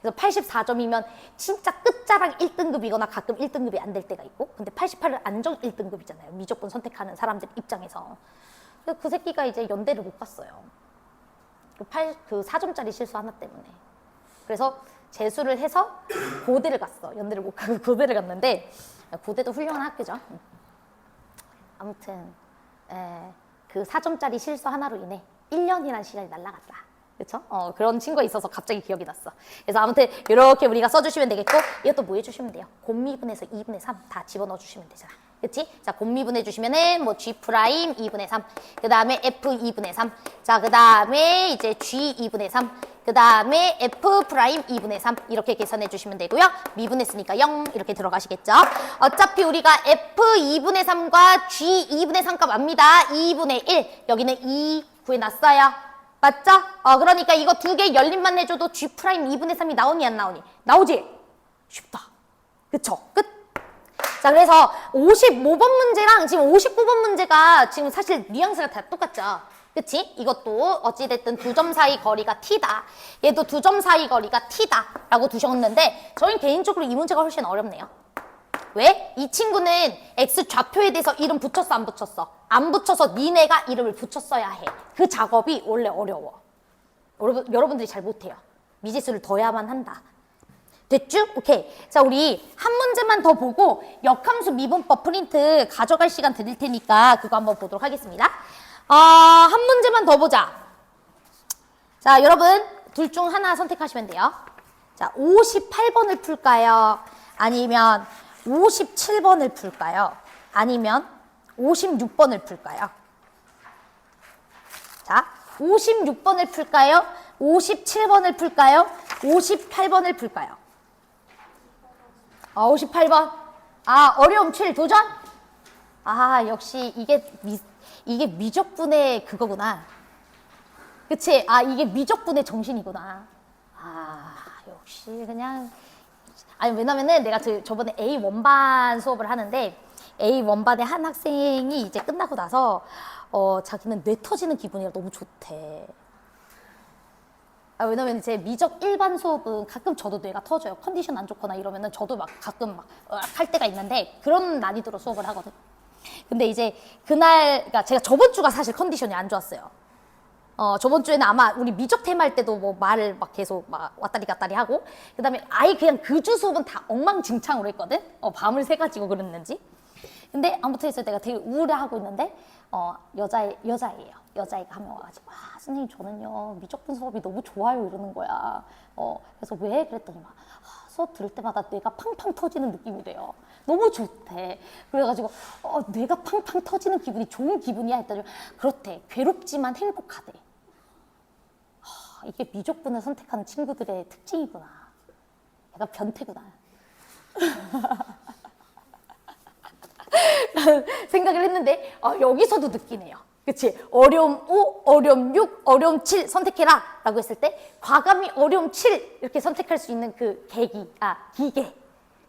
그래서 84점이면 진짜 끝자락 1등급이거나 가끔 1등급이 안 될 때가 있고, 근데 88은 안정 1등급이잖아요. 미적분 선택하는 사람들 입장에서. 그래서 그 새끼가 이제 연대를 못 갔어요. 그 4점짜리 실수 하나 때문에. 그래서 재수를 해서 고대를 갔어. 연대를 못 가고 고대를 갔는데, 고대도 훌륭한 학교죠. 아무튼 그 4점짜리 실수 하나로 인해 1년이라는 시간이 날아갔다. 그쵸? 그런 친구가 있어서 갑자기 기억이 났어. 그래서 아무튼 이렇게 우리가 써주시면 되겠고, 이것도 뭐 해주시면 돼요? 곱미분해서 2분의 3 다 집어넣어 주시면 되잖아. 그치? 자, 곱미분해 주시면은 뭐 G 프라임 2분의 3, 그 다음에 F 2분의 3, 자, 그 다음에 이제 G 2분의 3, 그 다음에 F 프라임 2분의 3 이렇게 계산해 주시면 되고요. 미분했으니까 0 이렇게 들어가시겠죠? 어차피 우리가 F 2분의 3과 G 2분의 3 값 압니다. 2분의 1, 여기는 2 구해놨어요. 맞죠? 그러니까 이거 두 개 열림만 해줘도 G 프라임 2분의 3이 나오니 안 나오니? 나오지? 쉽다. 그쵸? 끝. 자, 그래서 55번 문제랑 지금 59번 문제가 지금 사실 뉘앙스가 다 똑같죠? 그치? 이것도 어찌됐든 두 점 사이 거리가 t다. 얘도 두 점 사이 거리가 t다. 라고 두셨는데, 저희는 개인적으로 이 문제가 훨씬 어렵네요. 왜? 이 친구는 X 좌표에 대해서 이름 붙였어, 안 붙였어? 안 붙여서 니네가 이름을 붙였어야 해. 그 작업이 원래 어려워. 여러분들이 잘 못해요. 미지수를 더해야만 한다. 됐죠? 오케이. 자, 우리 한 문제만 더 보고 역함수 미분법 프린트 가져갈 시간 드릴 테니까 그거 한번 보도록 하겠습니다. 한 문제만 더 보자. 자, 여러분 둘 중 하나 선택하시면 돼요. 자, 58번을 풀까요? 아니면 57번을 풀까요? 아니면 56번을 풀까요? 자, 56번을 풀까요? 57번을 풀까요? 58번을 풀까요? 58번. 어려움 7 도전? 역시 이게 미적분의 그거구나. 그치? 이게 미적분의 정신이구나. 역시 그냥. 왜냐면은 내가 저번에 A 원반 수업을 하는데 A 원반의 한 학생이 이제 끝나고 나서 자기는 뇌 터지는 기분이라 너무 좋대. 왜냐면 제 미적 일반 수업은 가끔 저도 뇌가 터져요. 컨디션 안 좋거나 이러면은 저도 막 가끔 할 때가 있는데 그런 난이도로 수업을 하거든. 근데 이제 그러니까 제가 저번 주가 사실 컨디션이 안 좋았어요. 저번 주에는 아마 우리 미적 테마 할 때도 뭐 말을 막 계속 막 왔다리 갔다리 하고, 그 다음에 아예 그냥 그 주 수업은 다 엉망진창으로 했거든? 밤을 새가지고 그랬는지. 근데 아무튼 해서 내가 되게 우울해하고 있는데, 여자예요. 여자애가 한 명 와가지고, 선생님 저는요, 미적분 수업이 너무 좋아요 이러는 거야. 그래서 왜? 그랬더니 막, 수업 들을 때마다 뇌가 팡팡 터지는 느낌이래요. 너무 좋대. 그래가지고, 뇌가 팡팡 터지는 기분이 좋은 기분이야 했더니, 그렇대. 괴롭지만 행복하대. 이게 미적분을 선택하는 친구들의 특징이구나. 약간 변태구나. 생각을 했는데 여기서도 느끼네요. 그치? 어려움 5, 어려움 6, 어려움 7 선택해라 라고 했을 때 과감히 어려움 7 이렇게 선택할 수 있는 그 기계.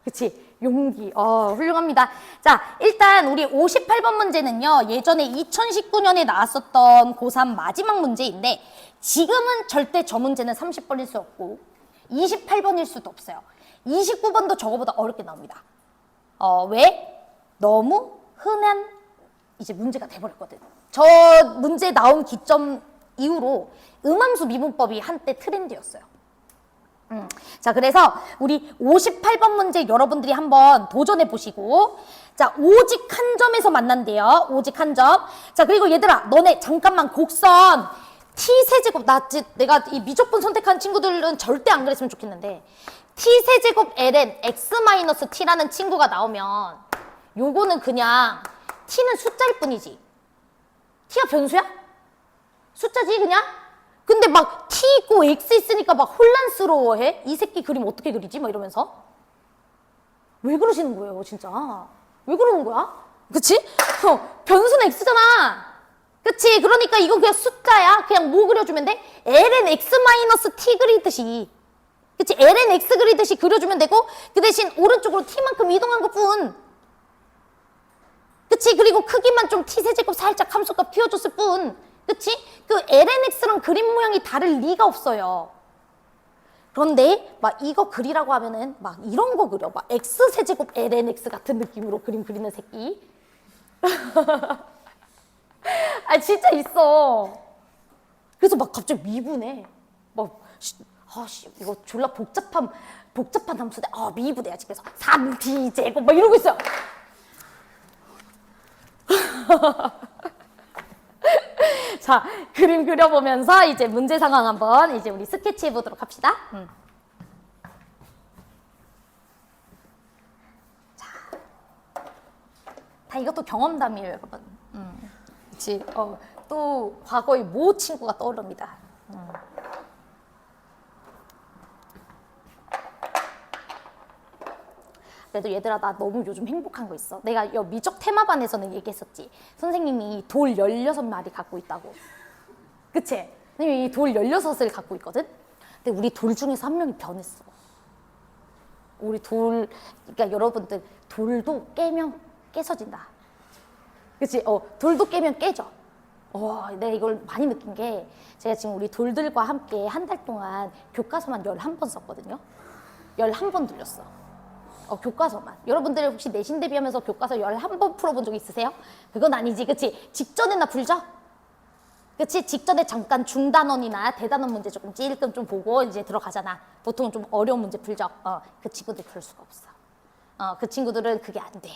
그치? 용기. 훌륭합니다. 자, 일단 우리 58번 문제는요. 예전에 2019년에 나왔었던 고3 마지막 문제인데 지금은 절대 저 문제는 30번일 수 없고 28번일 수도 없어요. 29번도 저거보다 어렵게 나옵니다. 왜? 너무 흔한 이제 문제가 돼버렸거든. 저 문제 나온 기점 이후로 음함수 미분법이 한때 트렌드였어요. 자, 그래서 우리 58번 문제 여러분들이 한번 도전해 보시고, 자, 오직 한 점에서 만난대요. 오직 한 점. 자, 그리고 얘들아, 너네 잠깐만 곡선 t세제곱, 내가 이 미적분 선택한 친구들은 절대 안 그랬으면 좋겠는데, t세제곱 ln x-t라는 친구가 나오면 요거는 그냥 t는 숫자일 뿐이지. t가 변수야? 숫자지 그냥? 근데 막 t 있고 x 있으니까 막 혼란스러워해? 이 새끼 그림 어떻게 그리지? 막 이러면서. 왜 그러시는 거예요 진짜? 왜 그러는 거야? 그치? 변수는 x잖아. 그치? 그러니까 이거 그냥 숫자야. 그냥 뭐 그려주면 돼? ln x-t 그리듯이. 그치? ln x 그리듯이 그려주면 되고 그 대신 오른쪽으로 t만큼 이동한 것뿐. 그치? 그리고 크기만 좀 t세제곱 살짝 함수값 키워줬을 뿐. 그치? 그 lnx랑 그림 모양이 다를 리가 없어요. 그런데 막 이거 그리라고 하면은 막 이런 거 그려. 막 x세제곱 lnx 같은 느낌으로 그림 그리는 새끼. 아 진짜 있어. 그래서 막 갑자기 미분해. 막 이거 졸라 복잡한 함수대. 미분해야지. 그래서 3t제곱 막 이러고 있어요. 자, 그림 그려보면서 이제 문제 상황 한번 이제 우리 스케치해 보도록 합시다. 자, 다 이것도 경험담이에요, 여러분. 그치? 또 과거의 모 친구가 떠오릅니다. 그래도 얘들아 나 너무 요즘 행복한 거 있어. 내가 미적 테마반에서는 얘기했었지. 선생님이 돌 16마리 갖고 있다고. 그치? 선생님이 돌 16을 갖고 있거든? 근데 우리 돌 중에서 한 명이 변했어. 우리 그러니까 여러분들 돌도 깨면 깨서진다. 그치? 돌도 깨면 깨져. 내가 이걸 많이 느낀 게 제가 지금 우리 돌들과 함께 한 달 동안 교과서만 11번 썼거든요. 11번 돌렸어. 교과서만. 여러분들 혹시 내신 대비하면서 교과서 11번 풀어본 적 있으세요? 그건 아니지, 그치? 직전에나 풀죠? 그치? 직전에 잠깐 중단원이나 대단원 문제 조금 찔끔 좀 보고 이제 들어가잖아. 보통 좀 어려운 문제 풀죠? 그 친구들 그럴 수가 없어. 그 친구들은 그게 안 돼.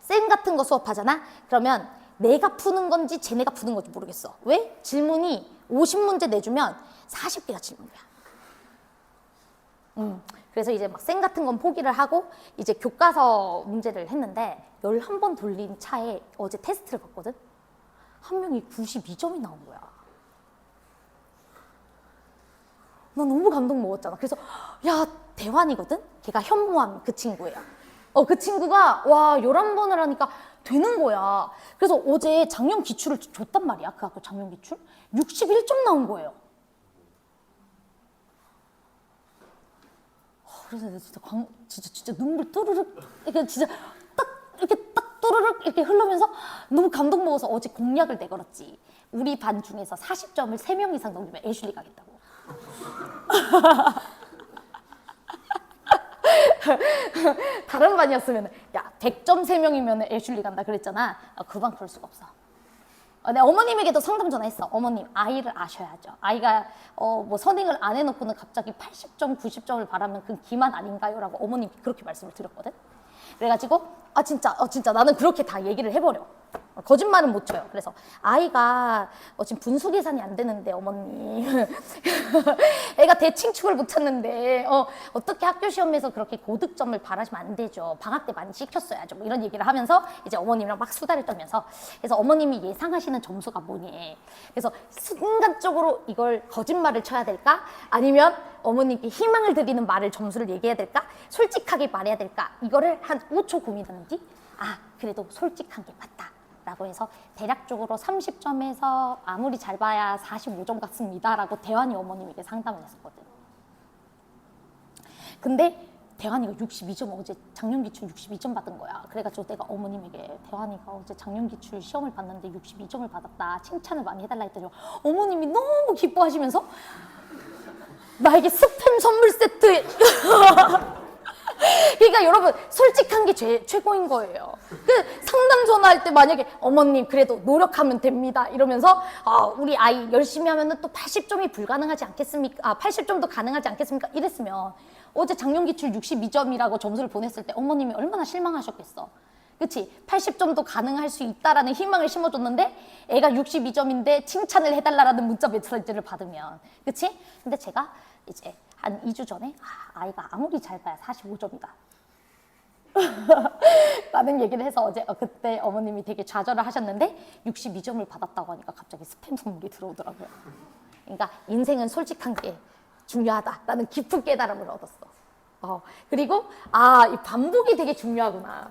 쌤 같은 거 수업하잖아? 그러면 내가 푸는 건지 쟤네가 푸는 건지 모르겠어. 왜? 질문이 50문제 내주면 40개가 질문이야. 그래서 이제 막 쌤 같은 건 포기를 하고 이제 교과서 문제를 했는데 11번 돌린 차에 어제 테스트를 봤거든? 한 명이 92점이 나온 거야. 나 너무 감동 먹었잖아. 그래서 야, 대환이거든? 걔가 현모함 그 친구예요. 그 친구가 와 11번을 하니까 되는 거야. 그래서 어제 작년 기출을 줬단 말이야. 그 학교 작년 기출. 61점 나온 거예요. 그래서 내가 진짜 눈물 또르륵 이렇게 진짜 딱 또르륵 이렇게 흐르면서 너무 감동 먹어서 어제 공약을 내걸었지. 우리 반 중에서 40점을 3명 이상 넘기면 애슐리 가겠다고. 다른 반이었으면 야 100점 3명이면 애슐리 간다 그랬잖아. 그 반 그럴 수가 없어. 내가 어머님에게도 상담 전화했어. 어머님 아이를 아셔야죠. 아이가 뭐 선행을 안 해놓고는 갑자기 80점 90점을 바라면 그건 기만 아닌가요? 라고 어머님이 그렇게 말씀을 드렸거든. 그래가지고 진짜 나는 그렇게 다 얘기를 해버려. 거짓말은 못 쳐요. 그래서 아이가 지금 분수 계산이 안 되는데 어머니 애가 대칭축을 못 찾는데 어떻게 학교 시험에서 그렇게 고득점을 바라시면 안 되죠. 방학 때 많이 시켰어야죠. 뭐 이런 얘기를 하면서 이제 어머님이랑 막 수다를 떨면서 그래서 어머님이 예상하시는 점수가 뭐니? 그래서 순간적으로 이걸 거짓말을 쳐야 될까? 아니면 어머님께 희망을 드리는 말을 점수를 얘기해야 될까? 솔직하게 말해야 될까? 이거를 한 5초 고민하는 뒤 그래도 솔직한 게 맞다. 라고 해서 대략적으로 30점에서 아무리 잘 봐야 45점 같습니다. 라고 대환이 어머님에게 상담을 했었거든. 근데 대환이가 62점 어제 작년기출 62점 받은 거야. 그래가지고 내가 어머님에게 대환이가 어제 작년기출 시험을 봤는데 62점을 받았다. 칭찬을 많이 해달라 했더니 어머님이 너무 기뻐하시면서 나에게 스팸 선물 세트 그러니까 여러분 솔직한 게 최고인 거예요. 상담 전화할 때 만약에 어머님 그래도 노력하면 됩니다 이러면서 우리 아이 열심히 하면 또 80점이 불가능하지 않겠습니까? 80점도 가능하지 않겠습니까? 이랬으면 어제 작년기출 62점이라고 점수를 보냈을 때 어머님이 얼마나 실망하셨겠어. 그치? 80점도 가능할 수 있다라는 희망을 심어줬는데 애가 62점인데 칭찬을 해달라는 문자 메시지를 받으면 그치? 근데 제가 이제 한 2주 전에 아이가 아무리 잘 봐야 45점이다 라는 얘기를 해서 어제 그때 어머님이 되게 좌절을 하셨는데 62점을 받았다고 하니까 갑자기 스팸 선물이 들어오더라고요. 그러니까 인생은 솔직한 게 중요하다라는 깊은 깨달음을 얻었어. 그리고 이 반복이 되게 중요하구나.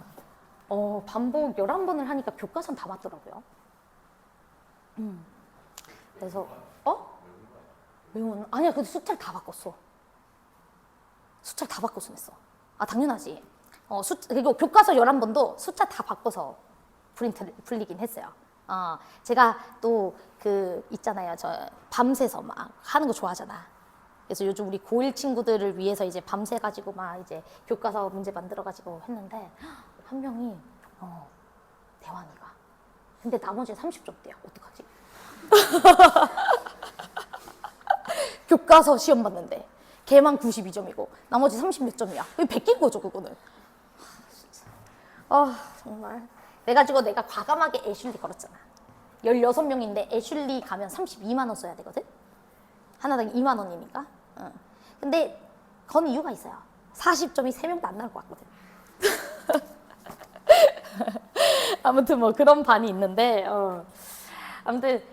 반복 11번을 하니까 교과서는 다 맞더라고요. 그래서 아니야, 근데 숫자를 다 바꿨어. 숫자를 다 바꿔서 냈어. 당연하지. 그리고 교과서 11번도 숫자 다 바꿔서 풀리긴 했어요. 제가 또 있잖아요. 저 밤새서 막 하는 거 좋아하잖아. 그래서 요즘 우리 고1 친구들을 위해서 이제 밤새가지고 막 이제 교과서 문제 만들어가지고 했는데 한 명이 대환이가. 근데 나머지 30점대야. 어떡하지? 교과서 시험 봤는데 걔만 92점이고 나머지 30몇 점이야. 그게 베낀 거죠, 그거는. 정말. 그래가지고 내가 과감하게 애슐리 걸었잖아. 16명인데 애슐리 가면 32만 원 써야 되거든? 하나당 2만 원이니까. 근데 건 이유가 있어요. 40점이 3명도 안 나올 것 같거든. 아무튼 뭐 그런 반이 있는데 아무튼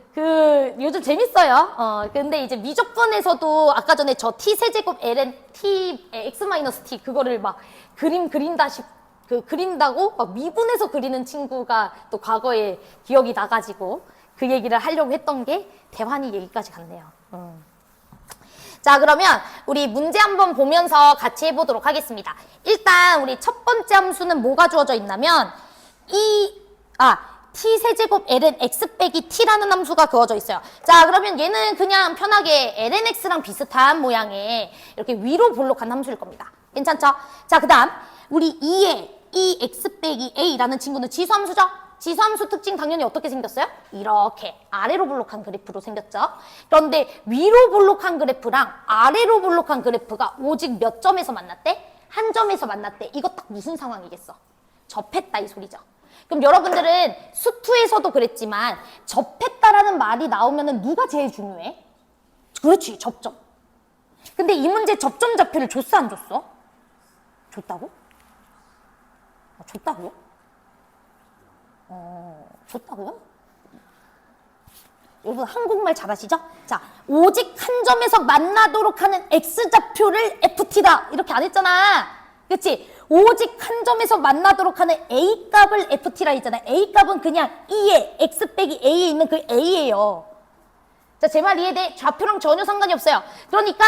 요즘 재밌어요. 근데 이제 미적분에서도 아까 전에 저 t세제곱 ln t x-t 그거를 막 그린다고 막 미분해서 그리는 친구가 또 과거에 기억이 나가지고 그 얘기를 하려고 했던 게 대환이 얘기까지 갔네요. 자, 그러면 우리 문제 한번 보면서 같이 해보도록 하겠습니다. 일단 우리 첫 번째 함수는 뭐가 주어져 있냐면 t세제곱 ln x 빼기 t라는 함수가 그어져 있어요. 자, 그러면 얘는 그냥 편하게 ln x랑 비슷한 모양의 이렇게 위로 볼록한 함수일 겁니다. 괜찮죠? 자, 그 다음 우리 2의 x 빼기 a라는 친구는 지수함수죠? 지수함수 특징 당연히 어떻게 생겼어요? 이렇게 아래로 볼록한 그래프로 생겼죠? 그런데 위로 볼록한 그래프랑 아래로 볼록한 그래프가 오직 몇 점에서 만났대? 한 점에서 만났대. 이거 딱 무슨 상황이겠어? 접했다 이 소리죠. 그럼 여러분들은 수투에서도 그랬지만 접했다라는 말이 나오면 누가 제일 중요해? 그렇지, 접점. 근데 이 문제 접점 좌표를 줬어 안 줬어? 줬다고? 줬다고요? 줬다고요? 여러분 한국말 잘하시죠? 자, 오직 한 점에서 만나도록 하는 x좌표를 ft다 이렇게 안 했잖아. 그치? 오직 한 점에서 만나도록 하는 a값을 ft라 했잖아. a값은 그냥 2에 x 빼기 a에 있는 그 a예요. 자, 제 말 이해돼? 좌표랑 전혀 상관이 없어요. 그러니까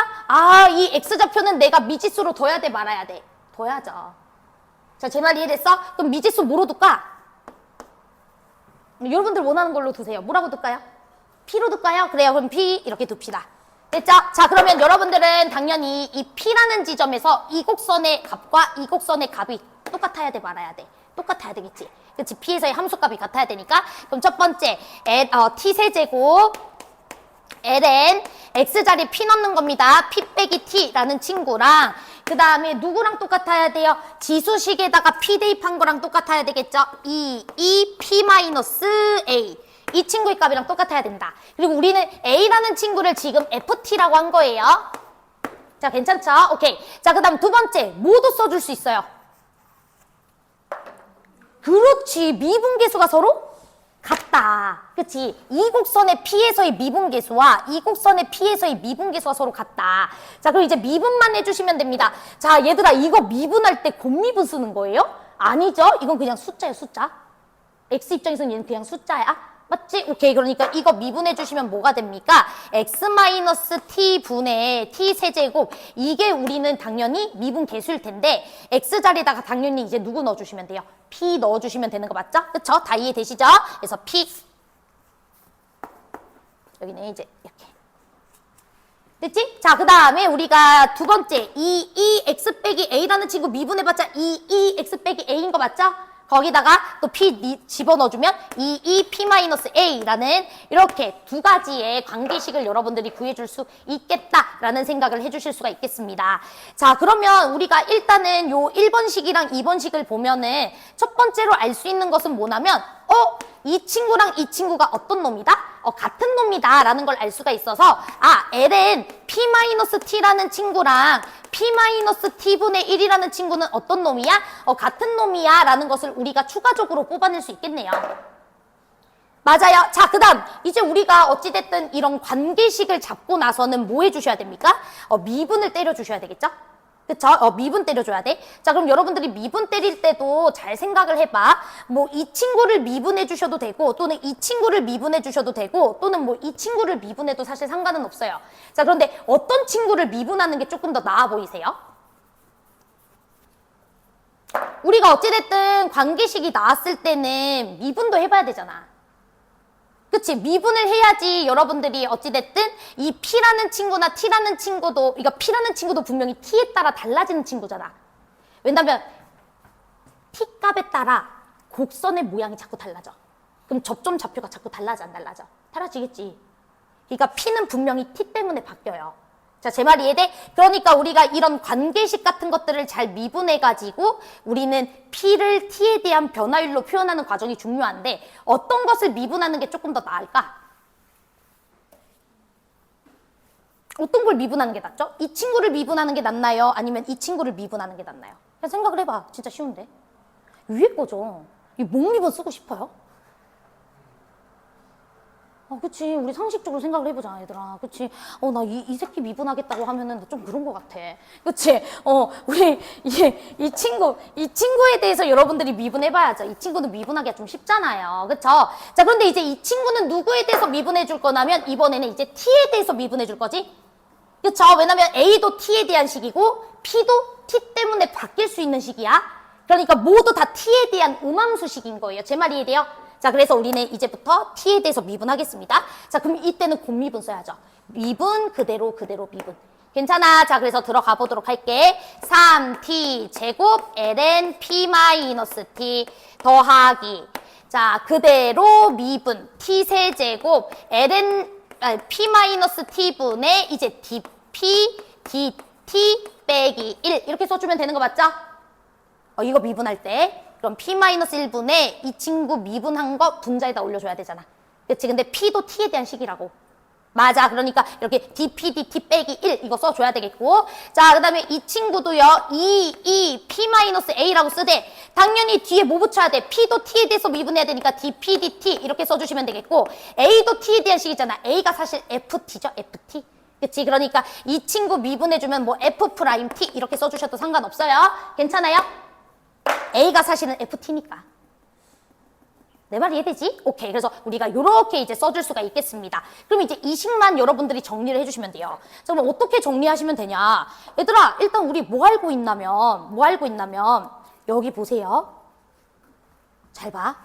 이 x좌표는 내가 미지수로 둬야 돼 말아야 돼? 둬야죠. 자, 제 말 이해됐어? 그럼 미지수 뭐로 둘까? 여러분들 원하는 걸로 두세요. 뭐라고 둘까요? P로 둘까요? 그래요. 그럼 P 이렇게 둡시다. 됐죠? 자, 그러면 여러분들은 당연히 이 P라는 지점에서 이 곡선의 값과 이 곡선의 값이 똑같아야 돼 말아야 돼? 똑같아야 되겠지. 그치? P에서의 함수값이 같아야 되니까. 그럼 첫 번째 T세제곱 ln x자리 P 넣는 겁니다. P 빼기 T라는 친구랑 그 다음에 누구랑 똑같아야 돼요? 지수식에다가 P 대입한 거랑 똑같아야 되겠죠? P-A. 이 친구의 값이랑 똑같아야 된다. 그리고 우리는 A라는 친구를 지금 FT라고 한 거예요. 자, 괜찮죠? 오케이. 자, 그 다음 두 번째. 뭐도 써줄 수 있어요. 그렇지. 미분계수가 서로 같다. 그치? 이 곡선의 P에서의 미분계수와 이 곡선의 P에서의 미분계수가 서로 같다. 자, 그럼 이제 미분만 해주시면 됩니다. 자, 얘들아, 이거 미분할 때 곱미분 쓰는 거예요? 아니죠? 이건 그냥 숫자예요, 숫자. X 입장에서는 얘는 그냥 숫자야. 맞지? 오케이. 그러니까 이거 미분해 주시면 뭐가 됩니까? x-t분의 t세제곱. 이게 우리는 당연히 미분 계수일 텐데 x 자리에다가 당연히 이제 누구 넣어주시면 돼요? p 넣어주시면 되는 거 맞죠? 그쵸? 다 이해되시죠? 그래서 p 여기는 이제 이렇게 됐지? 자, 그 다음에 우리가 두 번째 2x 빼기 a라는 친구 미분해봤자 2x 빼기 a인 거 맞죠? 거기다가 또 P 집어넣어주면 2P-A라는 이렇게 두 가지의 관계식을 여러분들이 구해줄 수 있겠다라는 생각을 해주실 수가 있겠습니다. 자, 그러면 우리가 일단은 요 1번식이랑 2번식을 보면은 첫 번째로 알 수 있는 것은 뭐냐면 이 친구랑 이 친구가 어떤 놈이다? 같은 놈이다 라는 걸 알 수가 있어서 L은 P-T라는 친구랑 P-T분의 1이라는 친구는 어떤 놈이야? 같은 놈이야 라는 것을 우리가 추가적으로 뽑아낼 수 있겠네요. 맞아요. 자, 그 다음 이제 우리가 어찌됐든 이런 관계식을 잡고 나서는 뭐 해주셔야 됩니까? 미분을 때려주셔야 되겠죠? 그쵸? 미분 때려줘야 돼. 자, 그럼 여러분들이 미분 때릴 때도 잘 생각을 해봐. 뭐 이 친구를 미분해 주셔도 되고 또는 이 친구를 미분해 주셔도 되고 또는 뭐 이 친구를 미분해도 사실 상관은 없어요. 자, 그런데 어떤 친구를 미분하는 게 조금 더 나아 보이세요? 우리가 어찌됐든 관계식이 나왔을 때는 미분도 해봐야 되잖아. 그치? 미분을 해야지 여러분들이 어찌됐든 이 P라는 친구나 T라는 친구도, 이거 P라는 친구도 분명히 T에 따라 달라지는 친구잖아. 왜냐면 T 값에 따라 곡선의 모양이 자꾸 달라져. 그럼 접점 좌표가 자꾸 달라져, 안 달라져? 달라지겠지. 그러니까 P는 분명히 T 때문에 바뀌어요. 자, 제 말 이해돼? 그러니까 우리가 이런 관계식 같은 것들을 잘 미분해가지고 우리는 P를 T에 대한 변화율로 표현하는 과정이 중요한데 어떤 것을 미분하는 게 조금 더 나을까? 어떤 걸 미분하는 게 낫죠? 이 친구를 미분하는 게 낫나요? 아니면 이 친구를 미분하는 게 낫나요? 그냥 생각을 해봐. 진짜 쉬운데. 위에 거죠. 이 목미분 쓰고 싶어요? 그치. 우리 상식적으로 생각을 해보자, 얘들아. 그치. 나 이 새끼 미분하겠다고 하면은 좀 그런 것 같아. 그치. 우리, 이 친구에 대해서 여러분들이 미분해봐야죠. 이 친구는 미분하기가 좀 쉽잖아요. 그쵸. 자, 그런데 이제 이 친구는 누구에 대해서 미분해줄 거냐면 이번에는 이제 T에 대해서 미분해줄 거지. 그쵸. 왜냐면 A도 T에 대한 식이고 P도 T 때문에 바뀔 수 있는 식이야. 그러니까 모두 다 T에 대한 음함수식인 거예요. 제 말 이해돼요? 자, 그래서 우리는 이제부터 T에 대해서 미분하겠습니다. 자, 그럼 이때는 곱미분 써야죠. 미분 그대로 미분. 괜찮아. 자, 그래서 들어가 보도록 할게. 3T 제곱 ln P-T 더하기. 자, 그대로 미분 T세제곱 ln P-T분의 이제 dP dt 빼기 1 이렇게 써주면 되는 거 맞죠? 이거 미분할 때 그럼 P-1분의 이 친구 미분한 거 분자에다 올려줘야 되잖아. 그치? 근데 P도 T에 대한 식이라고. 맞아. 그러니까 이렇게 dP, dt 빼기 1 이거 써줘야 되겠고. 자, 그 다음에 이 친구도요. 이 P-A라고 쓰되 당연히 뒤에 뭐 붙여야 돼? P도 T에 대해서 미분해야 되니까 dP, dt 이렇게 써주시면 되겠고 A도 T에 대한 식이잖아. A가 사실 FT죠. FT. 그치? 그러니까 이 친구 미분해주면 뭐 F'T 이렇게 써주셔도 상관없어요. 괜찮아요? A가 사실은 FT니까. 내 말 이해되지? 오케이. 그래서 우리가 이렇게 이제 써줄 수가 있겠습니다. 그럼 이제 이 식만 여러분들이 정리를 해주시면 돼요. 자, 그럼 어떻게 정리하시면 되냐? 얘들아, 일단 우리 뭐 알고 있냐면, 여기 보세요. 잘 봐.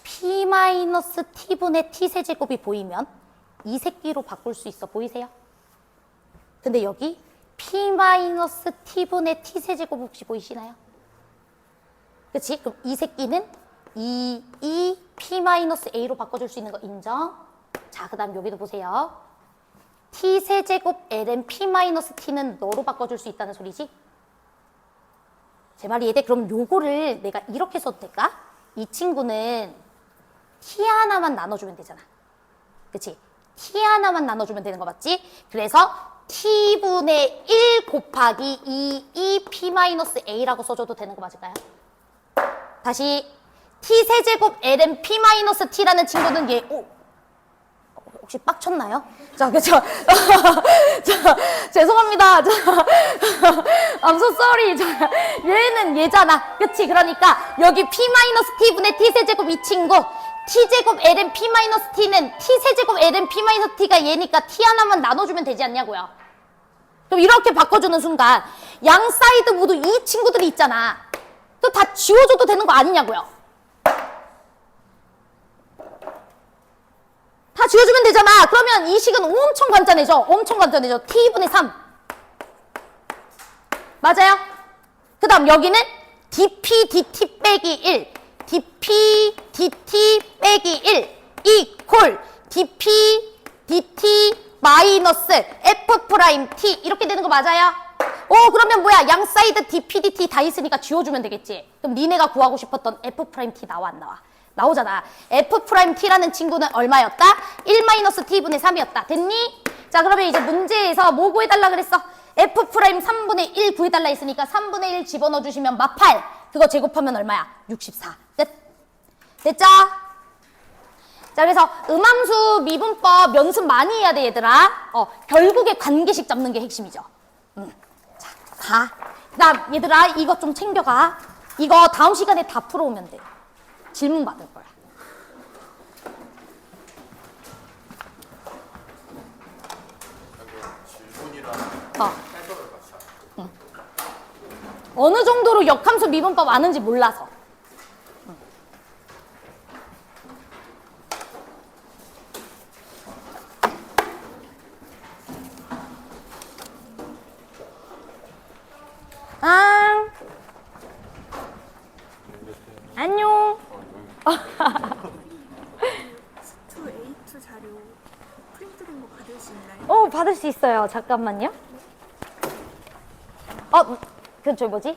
P-T분의 T세제곱이 보이면 이 새끼로 바꿀 수 있어. 보이세요? 근데 여기 P-T분의 T세제곱 혹시 보이시나요? 그치? 그럼 이 새끼는 이 P-A로 바꿔줄 수 있는 거 인정? 자, 그 다음 여기도 보세요. t 세제곱 ln p 마이너스 t는 너로 바꿔줄 수 있다는 소리지? 제 말이 이해돼? 그럼 요거를 내가 이렇게 써도 될까? 이 친구는 t 하나만 나눠주면 되잖아. 그치? t 하나만 나눠주면 되는 거 맞지? 그래서 t분의 1 곱하기 2 p 마이너스 a라고 써줘도 되는 거 맞을까요? 다시 t 세제곱 ln p 마이너스 t라는 친구는 얘 혹시 빡쳤나요? 자, 그쵸? 자, 죄송합니다. I'm so sorry. 자, 얘는 얘잖아. 그치? 그러니까 여기 p 마이너스 t분의 t 세제곱 이 친구 t제곱 ln p 마이너스 t는 t 세제곱 ln p 마이너스 t가 얘니까 t 하나만 나눠주면 되지 않냐고요. 그럼 이렇게 바꿔주는 순간 양 사이드 모두 이 친구들이 있잖아. 또 다 지워줘도 되는 거 아니냐고요. 다 지워주면 되잖아. 그러면 이 식은 엄청 간단해져. 엄청 간단해져. t분의 3. 맞아요? 그 다음 여기는 dp dt 빼기 1. dp dt 빼기 1 이퀄 dp dt 마이너스 f 프라임 t 이렇게 되는 거 맞아요? 그러면 뭐야? 양 사이드 dp dt 다 있으니까 지워주면 되겠지. 그럼 니네가 구하고 싶었던 f 프라임 t 나와 안 나와? 나오잖아. f 프라임 t라는 친구는 얼마였다? 1 마이너스 t분의 3이었다. 됐니? 자, 그러면 이제 문제에서 뭐 구해달라 그랬어? f 프라임 3분의 1 구해달라 했으니까 3분의 1 집어넣어 주시면 마 8. 그거 제곱하면 얼마야? 64. 끝. 됐죠? 자, 그래서 음함수 미분법 연습 많이 해야 돼, 얘들아. 결국에 관계식 잡는 게 핵심이죠. 자, 가. 그 다음, 얘들아, 이거 좀 챙겨가. 이거 다음 시간에 다 풀어오면 돼. 질문 받을 거야. 질문이랑 해석을 같이 하는 어느 정도로 역함수 미분법 아는지 몰라서. 안녕. A2 자료 프린트된 거 받을 수 있나요? 받을 수 있어요. 잠깐만요. 그, 뭐지?